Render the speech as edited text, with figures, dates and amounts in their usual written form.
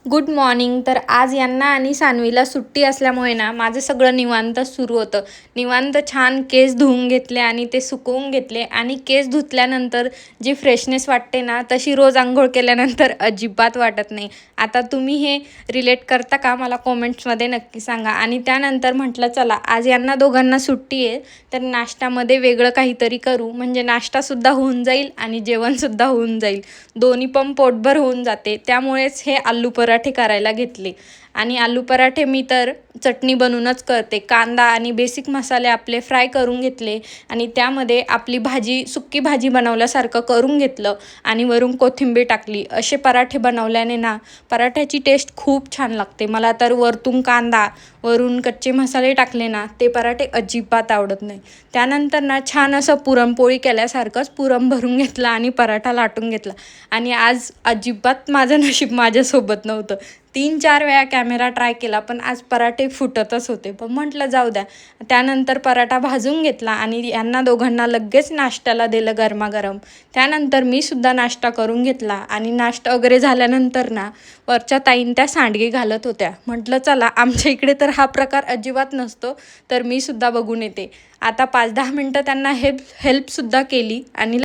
Good morning. तर आज यांना आणि सानवीला सुट्टी असल्यामुळे ना माझं सगळं निवांत सुरू होतं. निवांत छान केस धुवून घेतले आणि ते सुकवून घेतले आणि केस धुतल्यानंतर जी फ्रेशनेस वाटते ना तशी रोज अंघोळ केल्यानंतर अजिबात वाटत नाही. आता तुम्ही हे रिलेट करता का मला कॉमेंट्समध्ये नक्की सांगा. आणि त्यानंतर म्हटलं चला आज यांना दोघांना सुट्टी आहे तर नाश्त्यामध्ये वेगळं काहीतरी करू, म्हणजे नाश्तासुद्धा होऊन जाईल आणि जेवणसुद्धा होऊन जाईल, दोन्ही पण पोटभर होऊन जाते. त्यामुळेच हे आलू पराठे करायला घेतले. आणि आलू पराठे मी तर चटणी बनवूनच करते. कांदा आणि बेसिक मसाले आपले फ्राय करून घेतले आणि त्यामध्ये आपली भाजी सुक्की भाजी बनवल्यासारखं करून घेतलं आणि वरून कोथिंबीर टाकली. असे पराठे बनवल्याने ना पराठ्याची टेस्ट खूप छान लागते. मला तर वरतून कांदा वरून कच्चे मसाले टाकले ना ते पराठे अजिबात आवडत नाही. त्यानंतर ना छान असं पुरणपोळी केल्यासारखंच पुरण भरून घेतलं आणि पराठा लाटून घेतला. आणि आज अजिबात माझं नशीब माझ्यासोबत नव्हतं. 3-4 वेळा कॅमेरा ट्राय केला पण आज पराठे फुटतच होते. पण म्हटलं जाऊ द्या. त्यानंतर पराठा भाजून घेतला आणि यांना दोघांना लगेच नाश्त्याला दिलं गरमागरम. त्यानंतर मी सुद्धा नाश्ता करून घेतला आणि नाश्ता वगैरे झाल्यानंतर ना वरच्या ताईन त्या सांडगे घालत होत्या. म्हटलं चला आमच्या इकडे तर हा प्रकार अजिबात नसतो तर मी सुद्धा बघून येते. आता 5-10 मिनटं त्यांना हेल्पसुद्धा केली आणि